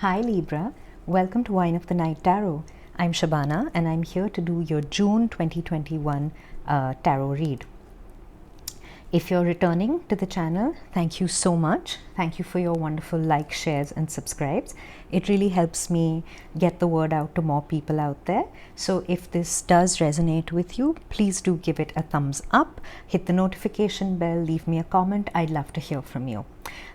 Hi Libra, welcome to Wine of the Night Tarot. I'm Shabana and I'm here to do your June 2021 tarot read. If you're returning to the channel, thank you so much. Thank you for your wonderful likes, shares and subscribes. It really helps me get the word out to more people out there. So if this does resonate with you, please do give it a thumbs up, hit the notification bell, leave me a comment. I'd love to hear from you.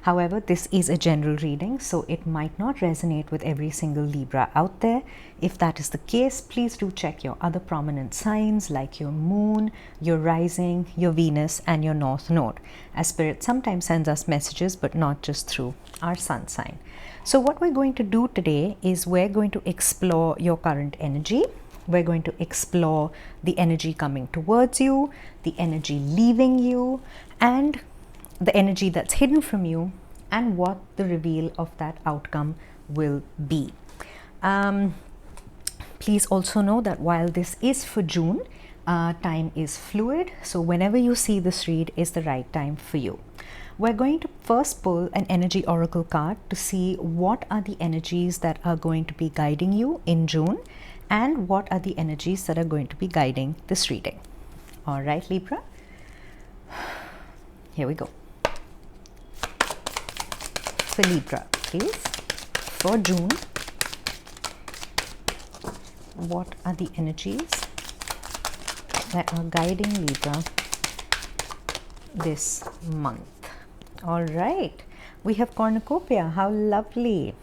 However, this is a general reading, so it might not resonate with every single Libra out there. If that is the case, please do check your other prominent signs like your moon, your rising, your Venus and your North Node, as Spirit sometimes sends us messages, but not just through our sun sign. So what we're going to do today is we're going to explore your current energy. We're going to explore the energy coming towards you, the energy leaving you, and the energy that's hidden from you, and what the reveal of that outcome will be. Please also know that while this is for June, time is fluid, so whenever you see this read is the right time for you. We're going to first pull an energy oracle card to see what are the energies that are going to be guiding you in June, and what are the energies that are going to be guiding this reading. All right, Libra, here we go. For Libra, please, for June, what are the energies that are guiding Libra this month? All right, we have cornucopia. How lovely.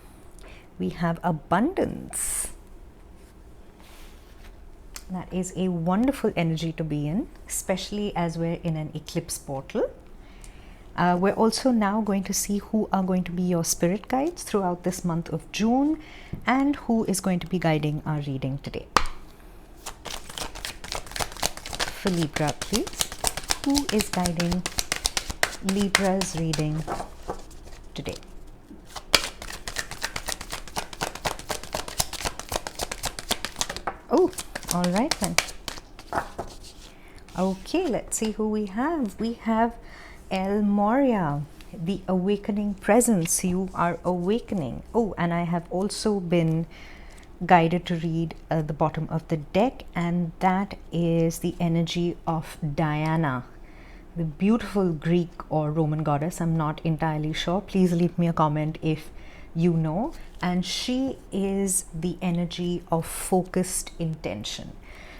We have abundance. That is a wonderful energy to be in, especially as we're in an eclipse portal. We're also now going to see who are going to be your spirit guides throughout this month of June and who is going to be guiding our reading today. For Libra, please, who is guiding Libra's reading today? Oh, all right then. Okay, let's see who we have. We have El Moria, the awakening presence. You are awakening. Oh, and I have also been guided to read the bottom of the deck, and that is the energy of Diana, the beautiful Greek or Roman goddess. I'm not entirely sure. Please leave me a comment if you know. And she is the energy of focused intention.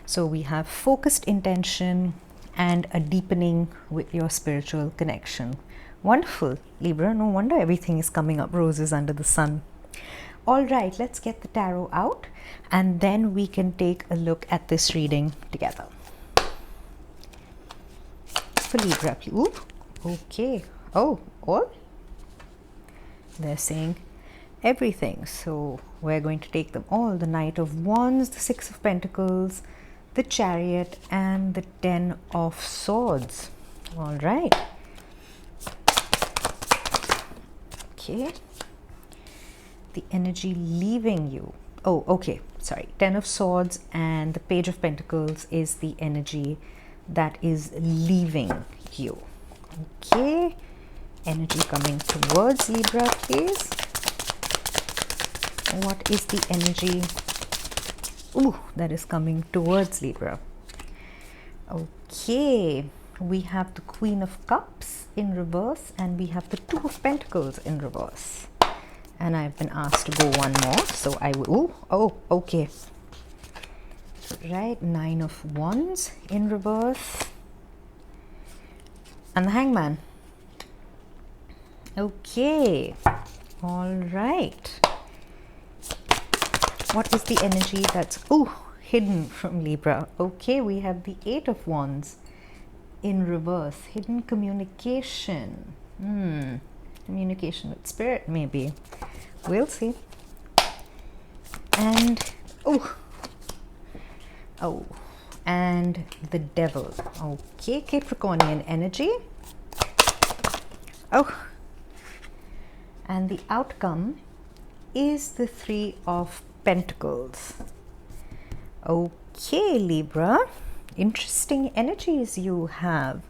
So we have focused intention and a deepening with your spiritual connection. Wonderful, Libra. No wonder everything is coming up roses under the sun. All right, let's get the tarot out and then we can take a look at this reading together. For Libra, please. Ooh, okay. Oh, all? They're saying everything. So we're going to take them all. The Knight of Wands, the Six of Pentacles, the Chariot and the Ten of Swords. All right. Okay. The energy leaving you. Oh, okay. Sorry. Ten of Swords and the Page of Pentacles is the energy that is leaving you. Okay. Energy coming towards Libra, please. What is the energy that is coming towards Libra? Okay, we have the Queen of Cups in reverse and we have the Two of Pentacles in reverse. And I've been asked to go one more, so I will. Oh, okay. Right, Nine of Wands in reverse. And the Hangman. Okay, all right. What is the energy that's hidden from Libra? Okay, we have the Eight of Wands in reverse. Hidden communication. Communication with spirit, maybe. We'll see. And and the Devil. Okay, Capricornian energy. And the outcome is the Three of Pentacles. Okay, Libra, interesting energies you have.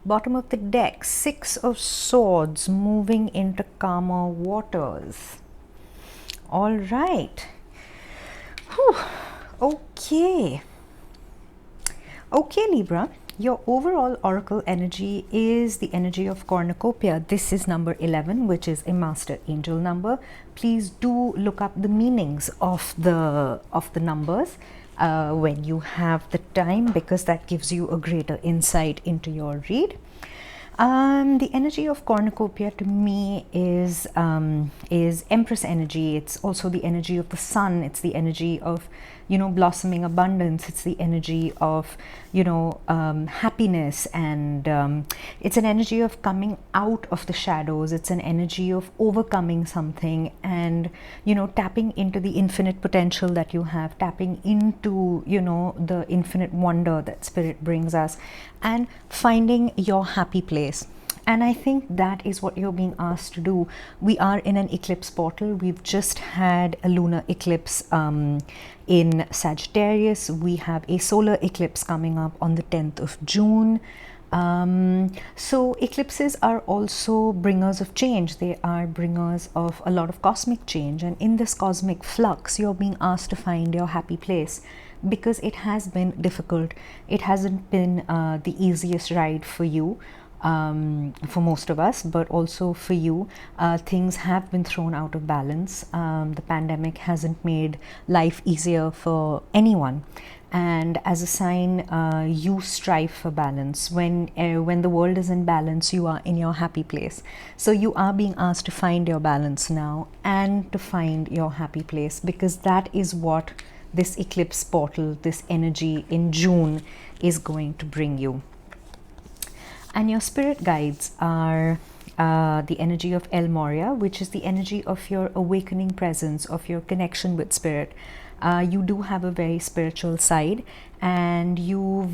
Bottom of the deck, Six of Swords moving into calmer waters. All right. Whew. Okay. Okay, Libra. Your overall oracle energy is the energy of cornucopia. This is number 11, which is a master angel number. Please do look up the meanings of the numbers when you have the time, because that gives you a greater insight into your read. The energy of cornucopia to me is Empress energy. It's also the energy of the sun. It's the energy of, blossoming abundance. It's the energy of, happiness, and it's an energy of coming out of the shadows. It's an energy of overcoming something, and, tapping into the infinite potential that you have, tapping into, the infinite wonder that spirit brings us, and finding your happy place. And I think that is what you're being asked to do. We are in an eclipse portal. We've just had a lunar eclipse in Sagittarius. We have a solar eclipse coming up on the 10th of June. So eclipses are also bringers of change. They are bringers of a lot of cosmic change. And in this cosmic flux, you're being asked to find your happy place, because it has been difficult. It hasn't been the easiest ride for you. For most of us, but also for you, things have been thrown out of balance. The pandemic hasn't made life easier for anyone, and as a sign, you strive for balance. When the world is in balance, you are in your happy place. So you are being asked to find your balance now and to find your happy place, because that is what this eclipse portal, this energy in June, is going to bring you. And your spirit guides are the energy of El Moria, which is the energy of your awakening presence, of your connection with spirit. You do have a very spiritual side, and you're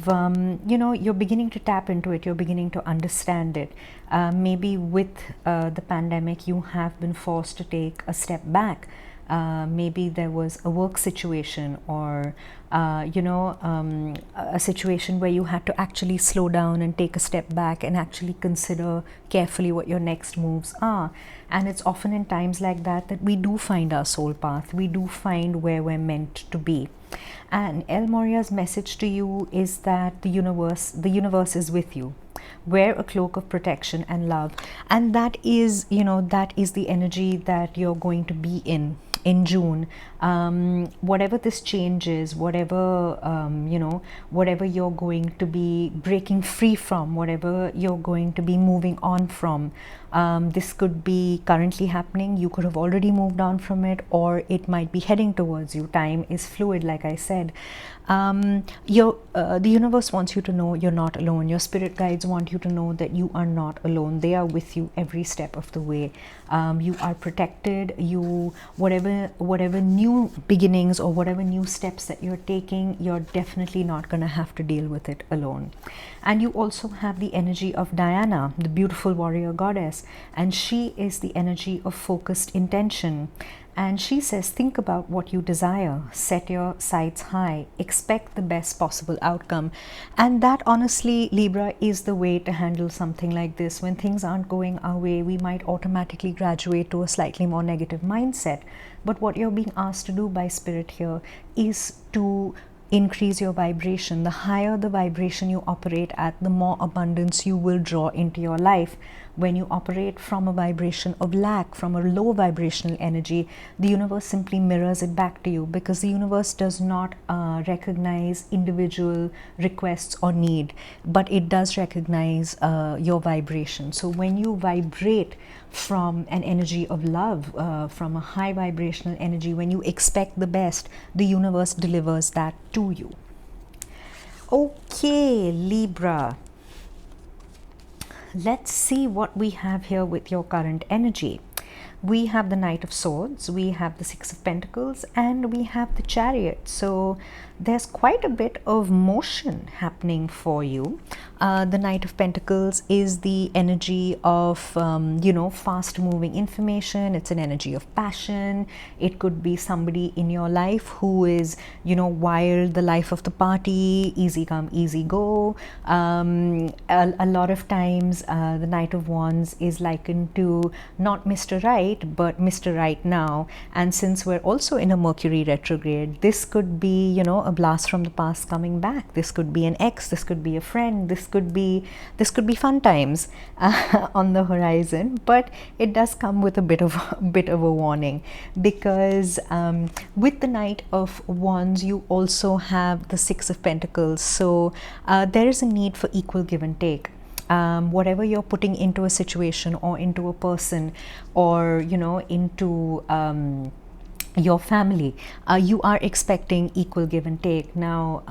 beginning to tap into it. You're beginning to understand it. Maybe with the pandemic, you have been forced to take a step back. Maybe there was a work situation, or a situation where you had to actually slow down and take a step back and actually consider carefully what your next moves are. And it's often in times like that that we do find our soul path. We do find where we're meant to be. And El Moria's message to you is that the universe is with you. Wear a cloak of protection and love, and that is the energy that you're going to be in June. Whatever this change is, whatever you're going to be breaking free from, whatever you're going to be moving on from, this could be currently happening. You could have already moved on from it, or it might be heading towards you. Time is fluid, like I said. The universe wants you to know you're not alone. Your spirit guides want you to know that you are not alone. They are with you every step of the way. You are protected. Whatever new beginnings or whatever new steps that you're taking, you're definitely not going to have to deal with it alone. And you also have the energy of Diana, the beautiful warrior goddess, and she is the energy of focused intention. And she says, think about what you desire, set your sights high, expect the best possible outcome. And that, honestly, Libra, is the way to handle something like this. When things aren't going our way, we might automatically graduate to a slightly more negative mindset. But what you're being asked to do by Spirit here is to increase your vibration. The higher the vibration you operate at, the more abundance you will draw into your life. When you operate from a vibration of lack, from a low vibrational energy, the universe simply mirrors it back to you, because the universe does not recognize individual requests or need, but it does recognize your vibration. So when you vibrate from an energy of love, from a high vibrational energy, when you expect the best, the universe delivers that to you. Okay, Libra. Let's see what we have here with your current energy. We have the Knight of Swords, we have the Six of Pentacles, and we have the Chariot. So there's quite a bit of motion happening for you. The Knight of Pentacles is the energy of, fast moving information. It's an energy of passion. It could be somebody in your life who is, wild, the life of the party, easy come, easy go. A lot of times, the Knight of Wands is likened to not Mr. Right, Right, but Mr. Right now. And since we're also in a Mercury retrograde, this could be, you know, a blast from the past coming back. This could be an ex, this could be a friend, this could be fun times on the horizon. But it does come with a bit of a warning, because with the Knight of Wands, you also have the Six of Pentacles. So there is a need for equal give and take. Whatever you're putting into a situation or into a person, or, you know, into your family, you are expecting equal give and take. Now,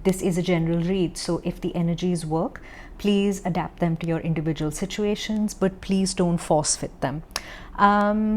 this is a general read, so if the energies work, please adapt them to your individual situations, but please don't force fit them.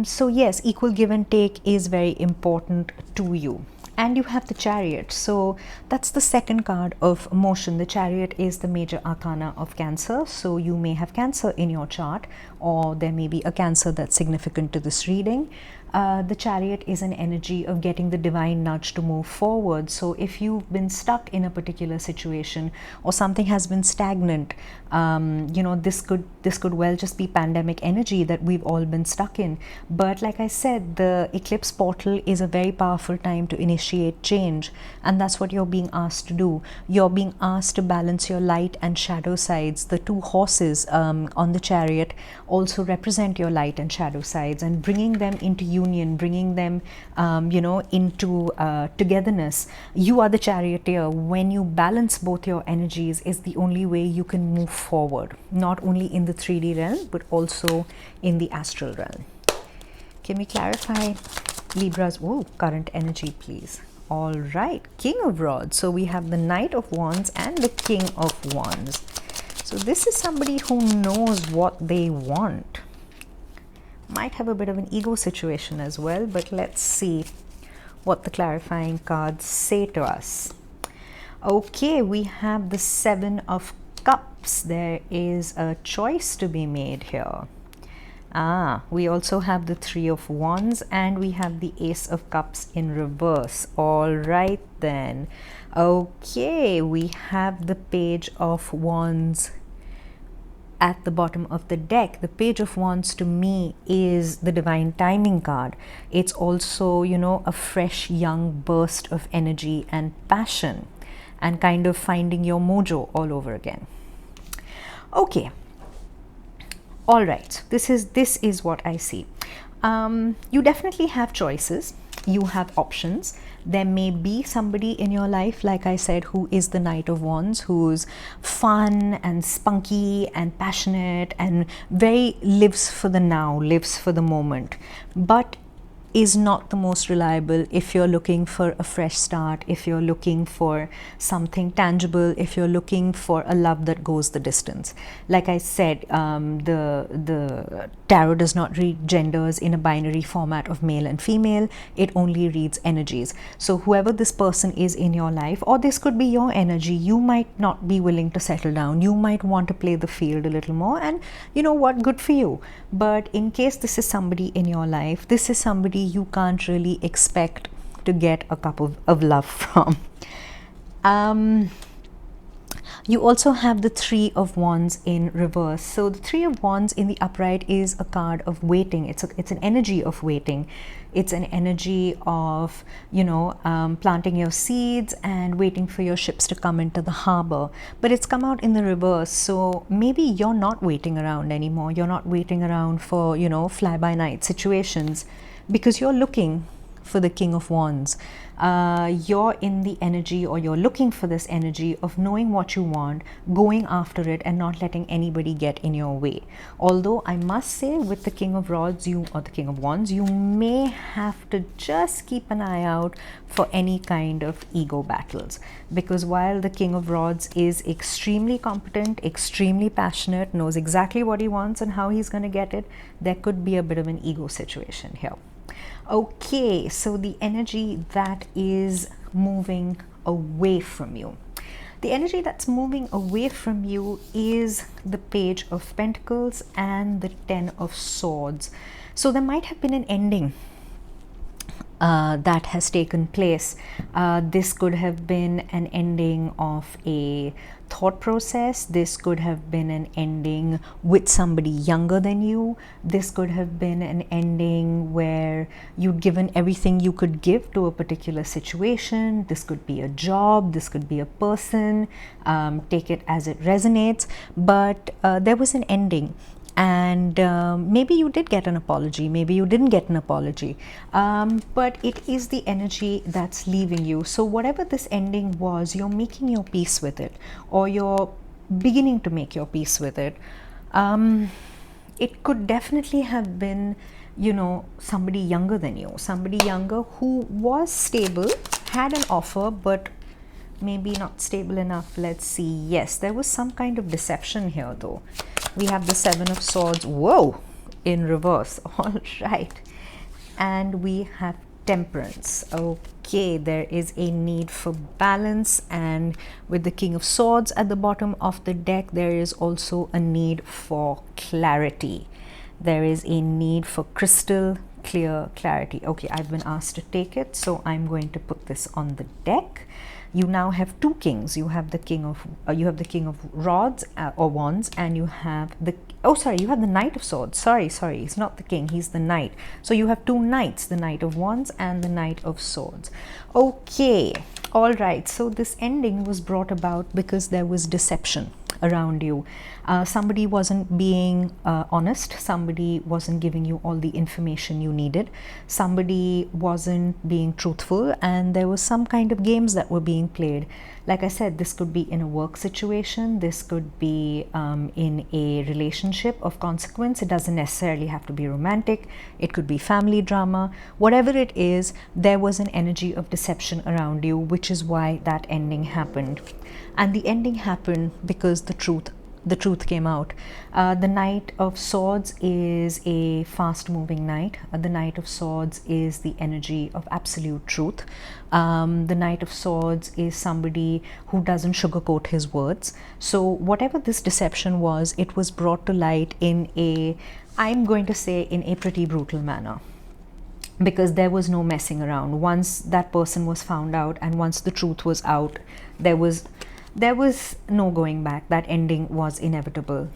So yes, equal give and take is very important to you. And you have the Chariot, so that's the second card of motion. The Chariot is the major arcana of Cancer, so you may have Cancer in your chart, or there may be a Cancer that's significant to this reading. The Chariot is an energy of getting the divine nudge to move forward. So if you've been stuck in a particular situation, or something has been stagnant, you know, this could well just be pandemic energy that we've all been stuck in. But like I said, the eclipse portal is a very powerful time to initiate change, and that's what you're being asked to do. You're being asked to balance your light and shadow sides. The two horses on the Chariot also represent your light and shadow sides, and bringing them into union, bringing them you know, into togetherness. You are the charioteer. When you balance both your energies is the only way you can move forward, not only in the 3D realm but also in the astral realm. Can we clarify Libra's current energy, please? All right, King of Rods. So we have the Knight of Wands and the King of Wands. So this is somebody who knows what they want. Might have a bit of an ego situation as well, but let's see what the clarifying cards say to us. Okay, we have the Seven of Cups. There is a choice to be made here. We also have the Three of Wands, and we have the Ace of Cups in reverse. All right then. Okay, we have the Page of Wands at the bottom of the deck. The Page of Wands to me is the divine timing card. It's also, you know, a fresh young burst of energy and passion, and kind of finding your mojo all over again. Okay, all right, this is what I see. You definitely have choices, you have options. There may be somebody in your life, like I said, who is the Knight of Wands, who's fun and spunky and passionate and very lives for the now, lives for the moment, but is not the most reliable if you're looking for a fresh start, if you're looking for something tangible, if you're looking for a love that goes the distance. Like I said, the tarot does not read genders in a binary format of male and female. It only reads energies. So whoever this person is in your life, or this could be your energy, you might not be willing to settle down. You might want to play the field a little more, and you know what, good for you. But in case this is somebody in your life, this is somebody you can't really expect to get a cup of love from. You also have the Three of Wands in reverse. So the Three of Wands in the upright is a card of waiting. It's an energy of waiting. It's an energy of, you know, planting your seeds and waiting for your ships to come into the harbor. But it's come out in the reverse. So maybe you're not waiting around anymore. You're not waiting around for, you know, fly-by-night situations, because you're looking for the King of Wands. You're in the energy, or you're looking for this energy of knowing what you want, going after it, and not letting anybody get in your way. Although I must say, with the King of Rods, or the King of Wands, you may have to just keep an eye out for any kind of ego battles, because while the King of Rods is extremely competent, extremely passionate, knows exactly what he wants and how he's going to get it, there could be a bit of an ego situation here. Okay, so the energy that is moving away from you. The energy that's moving away from you is the Page of Pentacles and the Ten of Swords. So there might have been an ending that has taken place. This could have been an ending of a thought process. This could have been an ending with somebody younger than you. This could have been an ending where you'd given everything you could give to a particular situation. This could be a job, this could be a person, take it as it resonates, but there was an ending. And maybe you did get an apology, maybe you didn't get an apology, but it is the energy that's leaving you. So whatever this ending was, you're making your peace with it, or you're beginning to make your peace with it. It could definitely have been, you know, somebody younger than you, somebody younger who was stable, had an offer, but maybe not stable enough. Let's see. Yes, there was some kind of deception here though. We have the Seven of Swords, whoa, in reverse. All right. And we have Temperance. Okay, there is a need for balance, and with the King of Swords at the bottom of the deck, there is also a need for clarity. There is a need for crystal clear clarity. Okay, I've been asked to take it, so I'm going to put this on the deck. You now have two kings. You have the king of rods or wands, and you have the you have the Knight of Swords. Sorry, he's not the king, he's the knight. So you have two knights, the Knight of Wands and the Knight of Swords. Okay, all right. So this ending was brought about because there was deception around you. Somebody wasn't being honest, somebody wasn't giving you all the information you needed, somebody wasn't being truthful, and there was some kind of games that were being played. Like I said, this could be in a work situation, this could be in a relationship of consequence. It doesn't necessarily have to be romantic, it could be family drama. Whatever it is, there was an energy of deception around you, which is why that ending happened. And the ending happened because the truth came out. The Knight of Swords is a fast-moving knight. The Knight of Swords is the energy of absolute truth. The Knight of Swords is somebody who doesn't sugarcoat his words. So whatever this deception was, it was brought to light in a, I'm going to say, in a pretty brutal manner, because there was no messing around. Once that person was found out and once the truth was out, there was no going back. That ending was inevitable.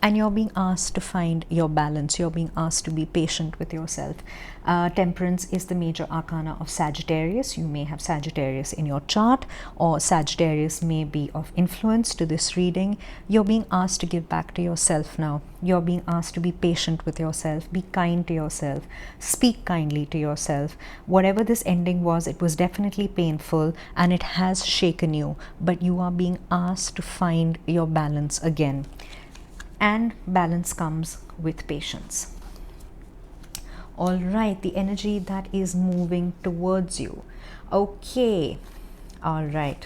And you're being asked to find your balance. You're being asked to be patient with yourself. Temperance is the major arcana of Sagittarius. You may have Sagittarius in your chart, or Sagittarius may be of influence to this reading. You're being asked to give back to yourself now. You're being asked to be patient with yourself, be kind to yourself, speak kindly to yourself. Whatever this ending was, it was definitely painful and it has shaken you, but you are being asked to find your balance again. And balance comes with patience. All right, the energy that is moving towards you. Okay, all right.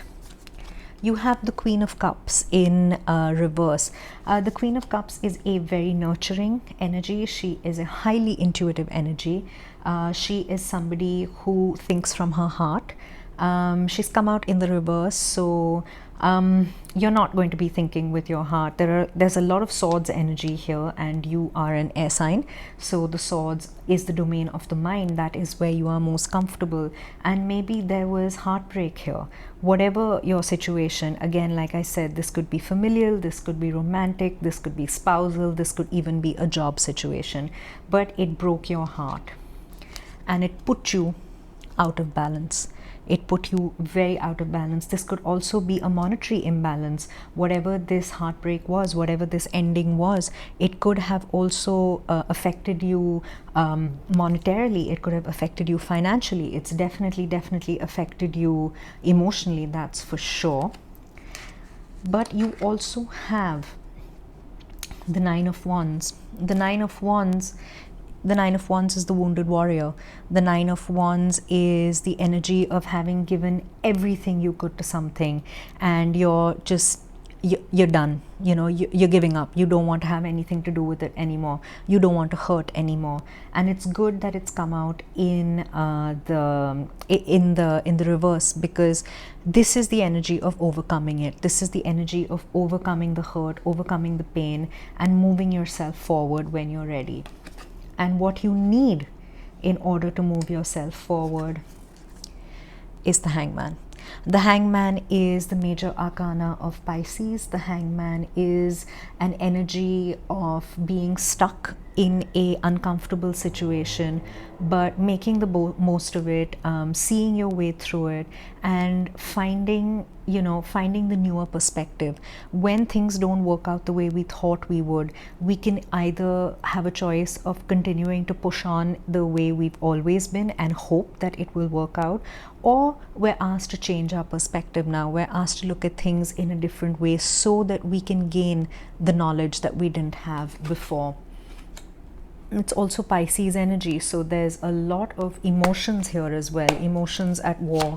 You have the Queen of Cups in reverse. The Queen of Cups is a very nurturing energy. She is a highly intuitive energy. She is somebody who thinks from her heart. She's come out in the reverse, so you're not going to be thinking with your heart. There's a lot of swords energy here, and you are an air sign, so the swords is the domain of the mind. That is where you are most comfortable, and maybe there was heartbreak here. Whatever your situation, again, like I said, this could be familial, this could be romantic, this could be spousal, this could even be a job situation, but it broke your heart and it put you out of balance. It put you very out of balance. This could also be a monetary imbalance. Whatever this heartbreak was, whatever this ending was, it could have also affected you monetarily. It could have affected you financially. It's definitely affected you emotionally, that's for sure. But you also have the Nine of Wands. The Nine of Wands is the wounded warrior. The Nine of Wands is the energy of having given everything you could to something, and you're done. You know, you're giving up. You don't want to have anything to do with it anymore. You don't want to hurt anymore. And it's good that it's come out in the reverse, because this is the energy of overcoming it. This is the energy of overcoming the hurt, overcoming the pain, and moving yourself forward when you're ready. And what you need in order to move yourself forward is the Hangman. The Hangman is the major arcana of Pisces. The Hangman is an energy of being stuck in a uncomfortable situation, but making the most of it, seeing your way through it, and finding the newer perspective. When things don't work out the way we thought we would, we can either have a choice of continuing to push on the way we've always been and hope that it will work out, or we're asked to change our perspective now. We're asked to look at things in a different way so that we can gain the knowledge that we didn't have before. It's also Pisces energy, so there's a lot of emotions here as well, emotions at war.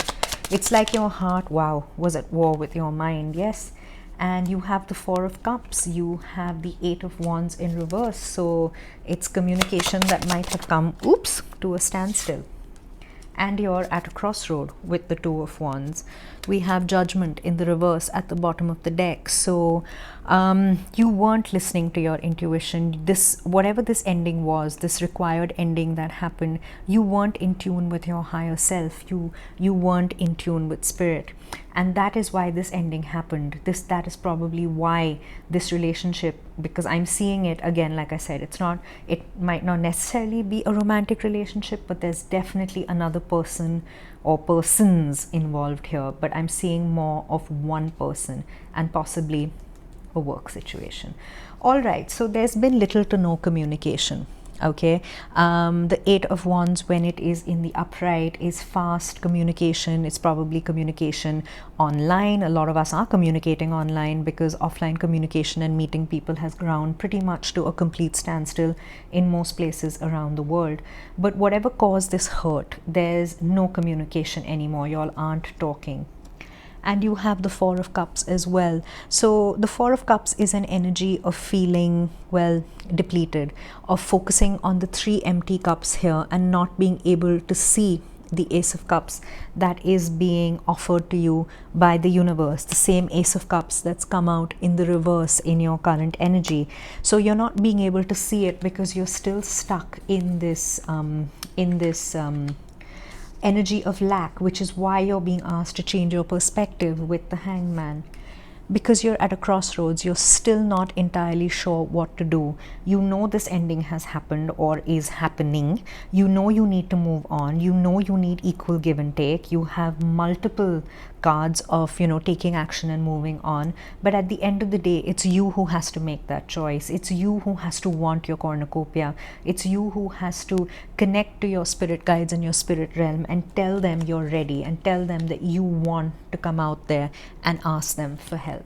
It's like your heart, wow, was at war with your mind, yes. And you have the Four of Cups, you have the Eight of Wands in reverse, so it's communication that might have come, oops, to a standstill. And you're at a crossroad with the Two of Wands. We have Judgment in the reverse at the bottom of the deck. So you weren't listening to your intuition. Whatever this ending was, this required ending that happened, you weren't in tune with your higher self. You weren't in tune with spirit. And that is why this ending happened. That is probably why this relationship, because I'm seeing it again, like I said, it might not necessarily be a romantic relationship, but there's definitely another person or persons involved here. But I'm seeing more of one person and possibly a work situation. All right, so there's been little to no communication. Okay, the Eight of Wands, when it is in the upright, is fast communication. It's probably communication online. A lot of us are communicating online because offline communication and meeting people has ground pretty much to a complete standstill in most places around the world. But whatever caused this hurt, there's no communication anymore. Y'all aren't talking. And you have the Four of Cups as well. So the Four of Cups is an energy of feeling, well, depleted, of focusing on the three empty cups here and not being able to see the Ace of Cups that is being offered to you by the universe, the same Ace of Cups that's come out in the reverse in your current energy. So you're not being able to see it because you're still stuck in this energy of lack, which is why you're being asked to change your perspective with the Hangman. Because you're at a crossroads, you're still not entirely sure what to do. You know this ending has happened or is happening. You know you need to move on. You know you need equal give and take. You have multiple cards of, taking action and moving on. But at the end of the day, it's you who has to make that choice. It's you who has to want your cornucopia. It's you who has to connect to your spirit guides and your spirit realm and tell them you're ready and tell them that you want to come out there and ask them for help.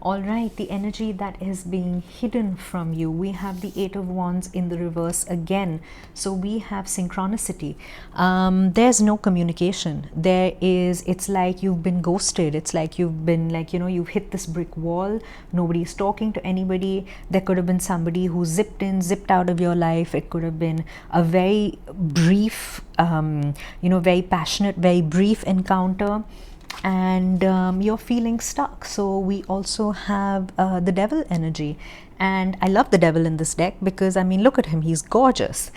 All right, the energy that is being hidden from you, we have the Eight of Wands in the reverse again. So we have synchronicity. There's no communication. It's like you've been ghosted. It's like you've been you've hit this brick wall. Nobody's talking to anybody. There could have been somebody who zipped in, zipped out of your life. It could have been a very brief, very passionate, very brief encounter. And you're feeling stuck. So we also have the Devil energy. And I love the Devil in this deck because, look at him, he's gorgeous.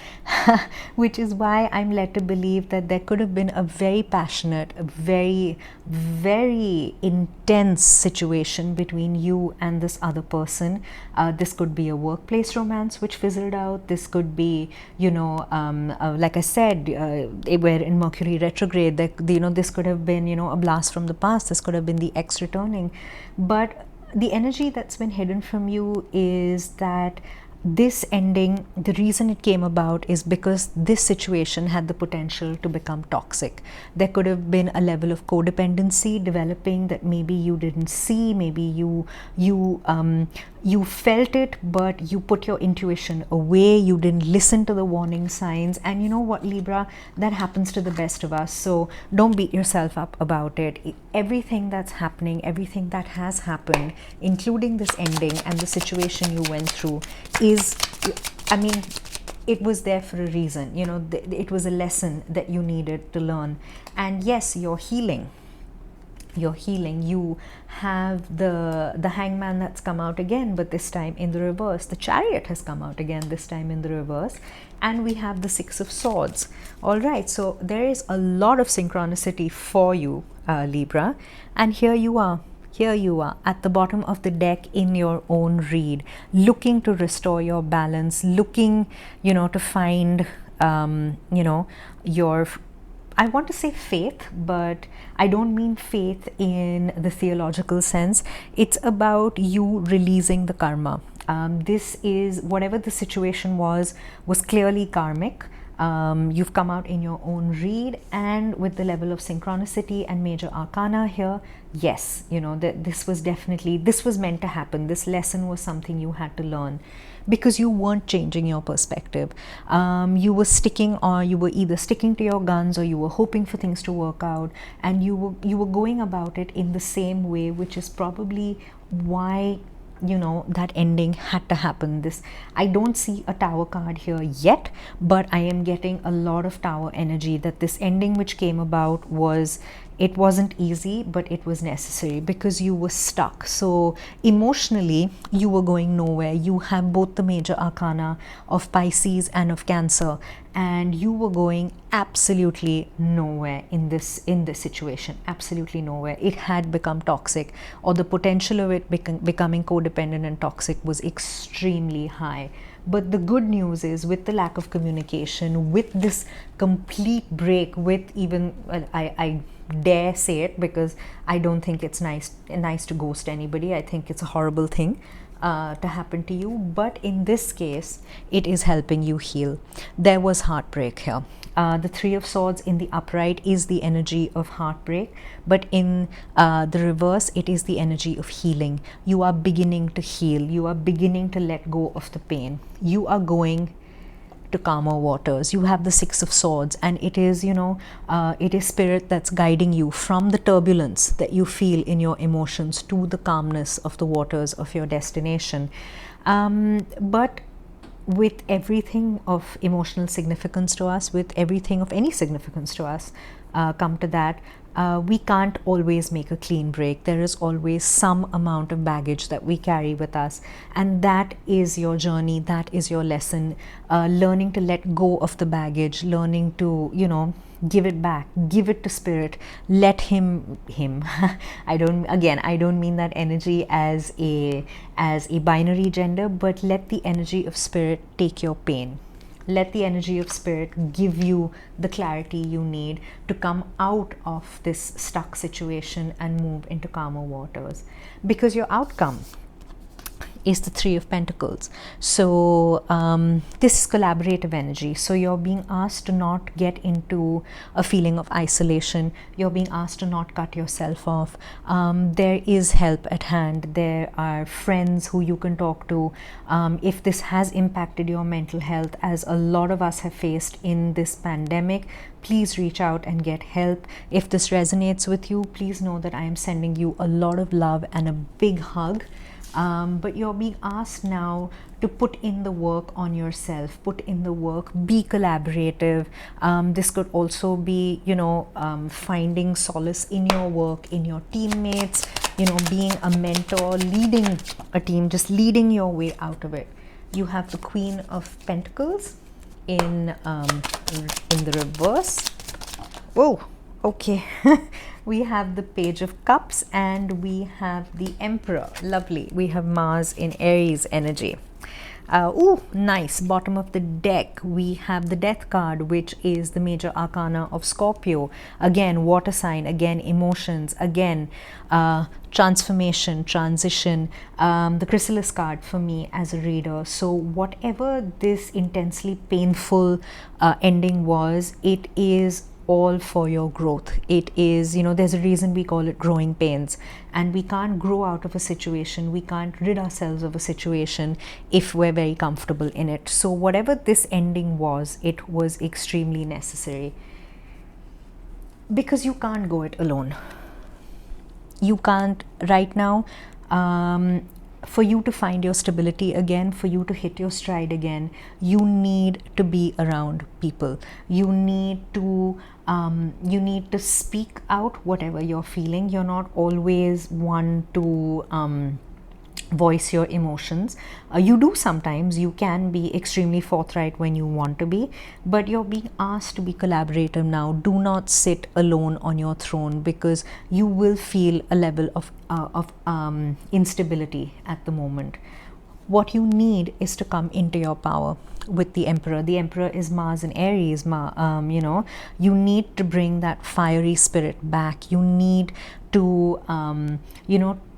Which is why I'm led to believe that there could have been a very passionate, very, very intense situation between you and this other person. This could be a workplace romance which fizzled out. This could be, like I said, we're in Mercury retrograde. This could have been, a blast from the past. This could have been the ex returning. But the energy that's been hidden from you is that this ending, the reason it came about is because this situation had the potential to become toxic. There could have been a level of codependency developing that maybe you didn't see, maybe you felt it, but you put your intuition away, you didn't listen to the warning signs. And you know what, Libra, that happens to the best of us. So don't beat yourself up about it. Everything that's happening, everything that has happened, including this ending and the situation you went through, it was there for a reason. It was a lesson that you needed to learn. And yes, you're healing. You're healing. You have the Hangman that's come out again, but this time in the reverse. The Chariot has come out again, this time in the reverse. And we have the Six of Swords. All right, so there is a lot of synchronicity for you, Libra. And here you are. Here you are at the bottom of the deck in your own read, looking to restore your balance, looking, to find, your, I want to say faith, but I don't mean faith in the theological sense. It's about you releasing the karma. This is, whatever the situation was clearly karmic. You've come out in your own read, and with the level of synchronicity and major arcana here, yes, this was meant to happen. This lesson was something you had to learn, because you weren't changing your perspective. You were either sticking to your guns, or you were hoping for things to work out, and you were going about it in the same way, which is probably why that ending had to happen. I don't see a Tower card here yet, but I am getting a lot of Tower energy, that this ending which came about it wasn't easy, but it was necessary, because you were stuck. So emotionally, you were going nowhere. You have both the major arcana of Pisces and of Cancer, and you were going absolutely nowhere in this situation. Absolutely nowhere. It had become toxic, or the potential of it becoming codependent and toxic was extremely high. But the good news is, with the lack of communication, with this complete break, with even, I dare say it, because I don't think it's nice to ghost anybody. I think it's a horrible thing to happen to you, but in this case it is helping you heal. There was heartbreak here. The Three of Swords in the upright is the energy of heartbreak, but in the reverse it is the energy of healing. You are beginning to heal. You are beginning to let go of the pain. You are going to calmer waters. You have the Six of Swords, and it is, it is spirit that's guiding you from the turbulence that you feel in your emotions to the calmness of the waters of your destination. But with everything of emotional significance to us, with everything of any significance to us, come to that, we can't always make a clean break. There is always some amount of baggage that we carry with us, and that is your journey, that is your lesson. Learning to let go of the baggage, learning to, give it back, give it to spirit, let him I don't mean that energy as a binary gender, but let the energy of spirit take your pain. Let the energy of spirit give you the clarity you need to come out of this stuck situation and move into calmer waters, because your outcome is the Three of Pentacles. So this is collaborative energy. So you're being asked to not get into a feeling of isolation. You're being asked to not cut yourself off. There is help at hand. There are friends who you can talk to. If this has impacted your mental health, as a lot of us have faced in this pandemic, please reach out and get help. If this resonates with you, please know that I am sending you a lot of love and a big hug. But you're being asked now to put in the work on yourself, put in the work, be collaborative. This could also be, finding solace in your work, in your teammates, being a mentor, leading a team, just leading your way out of it. You have the Queen of Pentacles in the reverse. Whoa, okay. We have the Page of Cups, and we have the Emperor. Lovely. We have Mars in Aries energy. Oh, nice. Bottom of the deck, we have the Death card, which is the major arcana of Scorpio. Again, water sign. Again, emotions. Again, transformation, transition. The Chrysalis card for me as a reader. So whatever this intensely painful ending was, it is all for your growth. It is, there's a reason we call it growing pains, and we can't grow out of a situation, we can't rid ourselves of a situation if we're very comfortable in it. So whatever this ending was, it was extremely necessary, because you can't go it alone. You can't right now. for you to find your stability again, for you to hit your stride again, you need to be around people. You need to speak out whatever you're feeling. You're not always one to voice your emotions. You do sometimes. You can be extremely forthright when you want to be, but you're being asked to be collaborative now. Do not sit alone on your throne, because you will feel a level of instability at the moment. What you need is to come into your power with the Emperor. The Emperor is Mars and Aries. You need to bring that fiery spirit back. You need to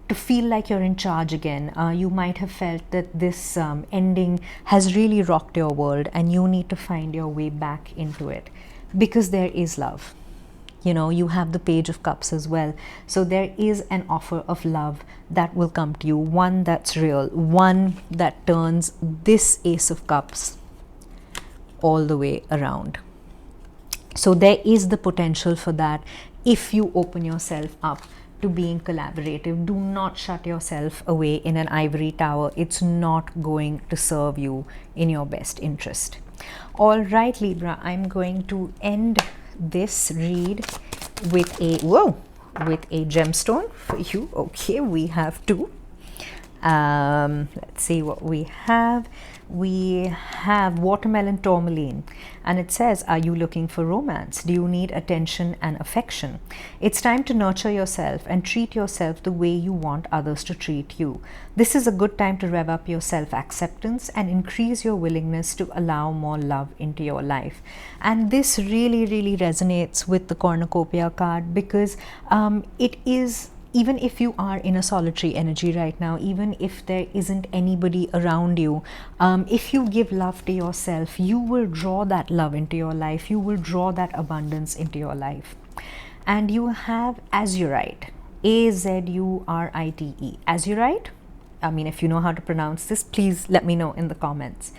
to feel like you're in charge again. You might have felt that this ending has really rocked your world, and you need to find your way back into it, because there is love. You have the Page of Cups as well. So there is an offer of love that will come to you, one that's real, one that turns this Ace of Cups all the way around. So there is the potential for that if you open yourself up to being collaborative. Do not shut yourself away in an ivory tower. It's not going to serve you in your best interest. All right, Libra, I'm going to end this read with a gemstone for you. Okay, we have two. Let's see what we have. We have Watermelon Tourmaline, and it says, are you looking for romance? Do you need attention and affection? It's time to nurture yourself and treat yourself the way you want others to treat you. This is a good time to rev up your self-acceptance and increase your willingness to allow more love into your life. And this really, really resonates with the cornucopia card, because it is, even if you are in a solitary energy right now, even if there isn't anybody around you, if you give love to yourself, you will draw that love into your life. You will draw that abundance into your life. And you have Azurite, Azurite, Azurite. I mean, if you know how to pronounce this, please let me know in the comments.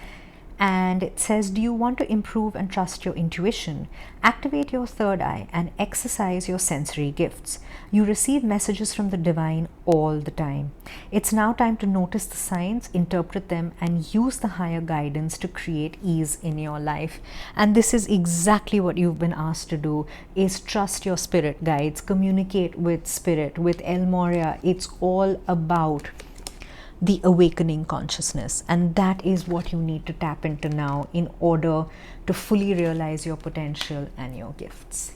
And it says, do you want to improve and trust your intuition? Activate your third eye and exercise your sensory gifts. You receive messages from the divine all the time. It's now time to notice the signs, interpret them, and use the higher guidance to create ease in your life. And this is exactly what you've been asked to do, is trust your spirit guides, communicate with spirit, with El Moria. It's all about the awakening consciousness, and that is what you need to tap into now in order to fully realize your potential and your gifts.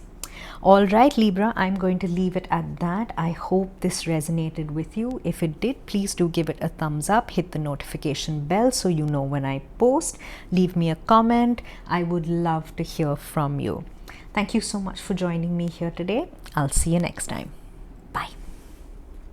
All right, Libra, I'm going to leave it at that. I hope this resonated with you. If it did, please do give it a thumbs up, hit the notification bell so you know when I post, leave me a comment. I would love to hear from you. Thank you so much for joining me here today. I'll see you next time.